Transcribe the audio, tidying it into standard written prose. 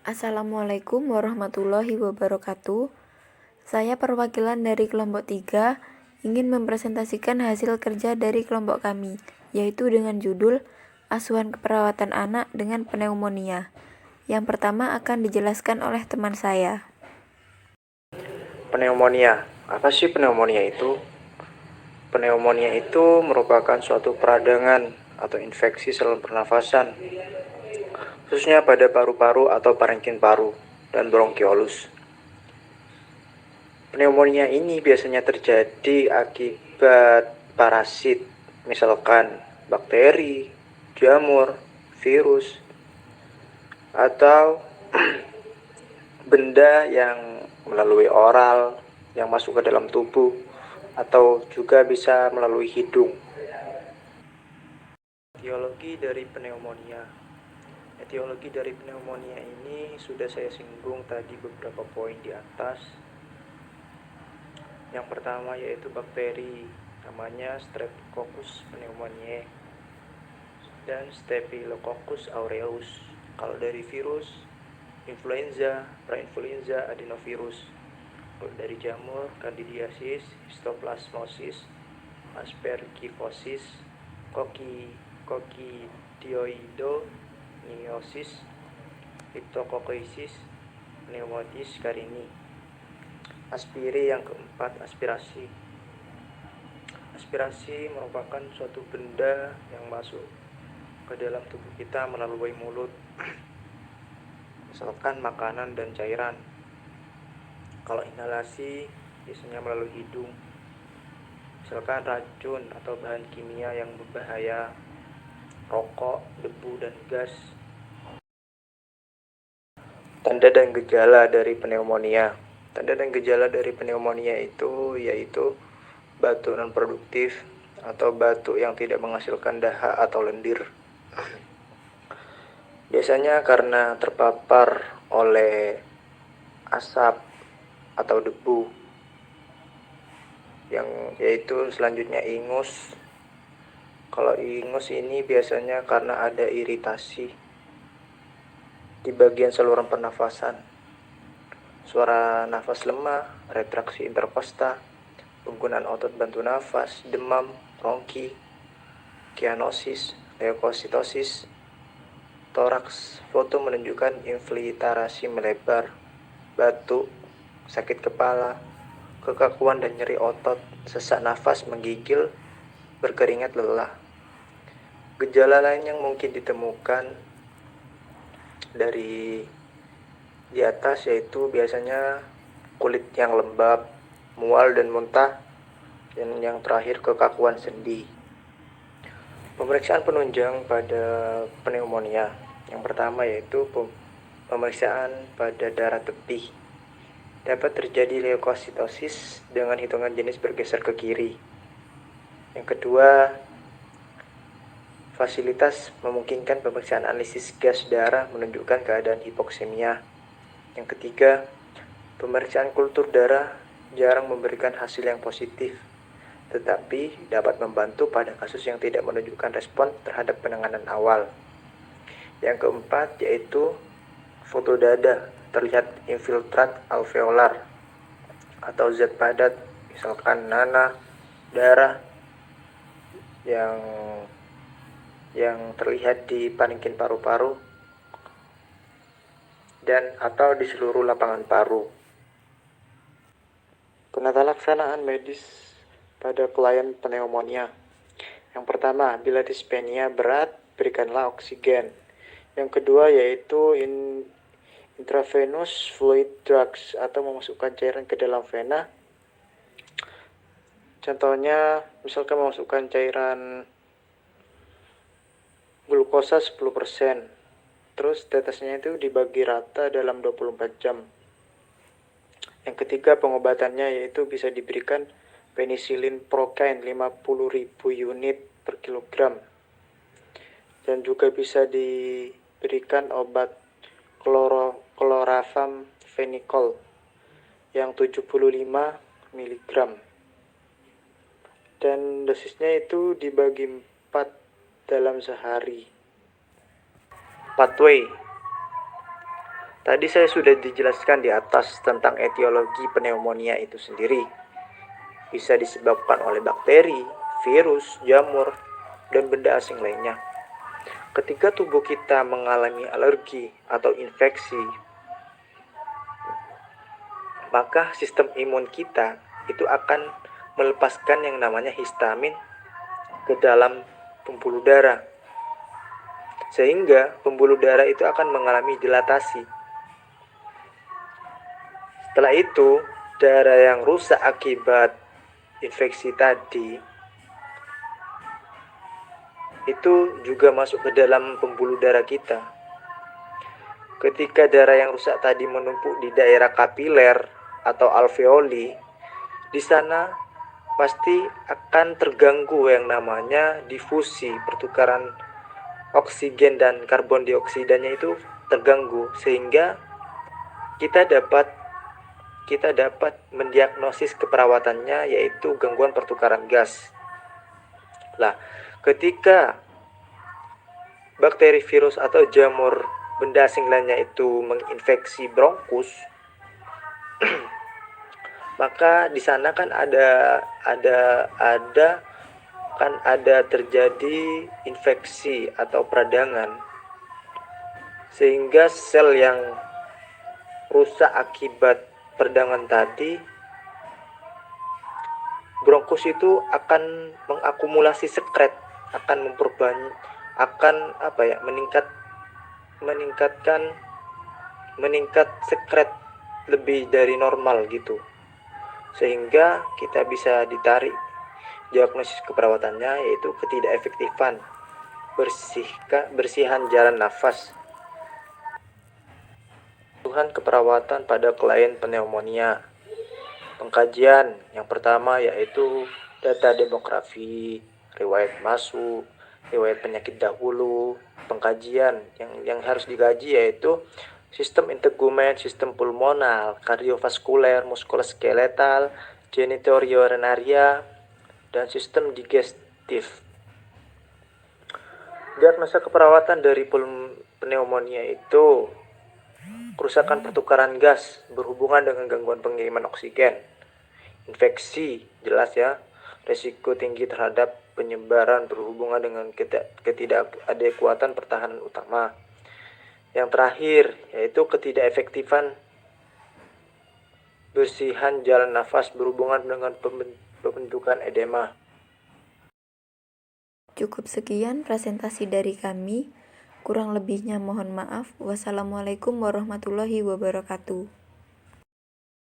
Assalamualaikum warahmatullahi wabarakatuh. Saya perwakilan dari kelompok 3 ingin mempresentasikan hasil kerja dari kelompok kami, yaitu dengan judul Asuhan Keperawatan Anak dengan Pneumonia. Yang pertama akan dijelaskan oleh teman saya. Pneumonia. Apa sih pneumonia itu? Pneumonia itu merupakan suatu peradangan atau infeksi saluran pernafasan, khususnya pada paru-paru atau parenkim paru dan bronkiolus. Pneumonia ini biasanya terjadi akibat parasit, misalkan bakteri, jamur, virus, atau benda yang melalui oral yang masuk ke dalam tubuh atau juga bisa melalui hidung. Etiologi dari pneumonia. Etiologi dari pneumonia ini sudah saya singgung tadi beberapa poin di atas. Yang pertama yaitu bakteri, namanya Streptococcus pneumoniae dan Staphylococcus aureus. Kalau dari virus, influenza, prainfluenza, adenovirus. Kalau dari jamur, candidiasis, histoplasmosis, aspergillosis, coccidioidomycosis, Cryptococcosis, pneumotis carini. Aspiri yang keempat, aspirasi. Aspirasi merupakan suatu benda yang masuk ke dalam tubuh kita melalui mulut, misalkan makanan dan cairan. Kalau inhalasi biasanya melalui hidung, misalkan racun atau bahan kimia yang berbahaya, rokok, debu, dan gas. Tanda dan gejala dari pneumonia. Tanda dan gejala dari pneumonia itu yaitu batuk non produktif atau batuk yang tidak menghasilkan dahak atau lendir. Biasanya karena terpapar oleh asap atau debu, yang yaitu selanjutnya ingus. Kalau ingus ini biasanya karena ada iritasi di bagian saluran pernafasan, suara nafas lemah, retraksi interkosta, penggunaan otot bantu nafas, demam, bronki, kianosis, leukositosis, toraks. Foto menunjukkan infiltrasi melebar, batuk, sakit kepala, kekakuan dan nyeri otot, sesak nafas, menggigil, berkeringat, lelah. Gejala lain yang mungkin ditemukan dari di atas yaitu biasanya kulit yang lembab, mual dan muntah, dan yang terakhir kekakuan sendi. Pemeriksaan penunjang pada pneumonia. Yang pertama yaitu pemeriksaan pada darah tebih. Dapat terjadi leukositosis dengan hitungan jenis bergeser ke kiri. Yang kedua, fasilitas memungkinkan pemeriksaan analisis gas darah menunjukkan keadaan hipoksemia. Yang ketiga, pemeriksaan kultur darah jarang memberikan hasil yang positif, tetapi dapat membantu pada kasus yang tidak menunjukkan respon terhadap penanganan awal. Yang keempat yaitu foto dada, terlihat infiltrat alveolar atau zat padat, misalkan nanah, darah yang terlihat di parenkim paru-paru dan atau di seluruh lapangan paru. Penata laksanaan medis pada klien pneumonia. Yang pertama, bila dispenia berat, berikanlah oksigen. Yang kedua yaitu intravenous fluid drugs atau memasukkan cairan ke dalam vena. Contohnya, misalkan memasukkan cairan glukosa 10%. Terus tetesnya itu dibagi rata dalam 24 jam. Yang ketiga, pengobatannya yaitu bisa diberikan penicillin procaine 50.000 unit per kilogram. Dan juga bisa diberikan obat chlorafam fenicol yang 75 mg. Dan dosisnya itu dibagi 4 dalam sehari. Pathway. Tadi saya sudah dijelaskan di atas tentang etiologi pneumonia itu sendiri. Bisa disebabkan oleh bakteri, virus, jamur, dan benda asing lainnya. Ketika tubuh kita mengalami alergi atau infeksi, maka sistem imun kita itu akan melepaskan yang namanya histamin ke dalam pembuluh darah. Sehingga pembuluh darah itu akan mengalami dilatasi. Setelah itu, darah yang rusak akibat infeksi tadi itu juga masuk ke dalam pembuluh darah kita. Ketika darah yang rusak tadi menumpuk di daerah kapiler atau alveoli, di sana pasti akan terganggu yang namanya difusi, pertukaran oksigen dan karbon dioksidanya itu terganggu, sehingga kita dapat mendiagnosis keperawatannya, yaitu gangguan pertukaran gas. Lah, ketika bakteri, virus atau jamur benda asing lainnya itu menginfeksi bronkus, maka di sana kan ada terjadi infeksi atau peradangan, sehingga sel yang rusak akibat peradangan tadi, bronkus itu akan mengakumulasi sekret, akan meningkat sekret lebih dari normal gitu, sehingga kita bisa ditarik diagnosis keperawatannya, yaitu ketidakefektifan bersihan jalan nafas. Kebutuhan keperawatan pada klien pneumonia. Pengkajian yang pertama yaitu data demografi, riwayat masuk, riwayat penyakit dahulu. Pengkajian yang harus digaji yaitu sistem integumen, sistem pulmonal, kardiovaskuler, muskuloskeletal, genitourinaria, dan sistem digestif. Diagnosa keperawatan dari pneumonia itu kerusakan pertukaran gas berhubungan dengan gangguan pengiriman oksigen, infeksi, jelas ya, resiko tinggi terhadap penyebaran berhubungan dengan ketidakadekuatan pertahanan utama. Yang terakhir yaitu ketidakefektifan bersihan jalan nafas berhubungan dengan pembentukan edema. Cukup sekian presentasi dari kami. Kurang lebihnya mohon maaf. Wassalamualaikum warahmatullahi wabarakatuh.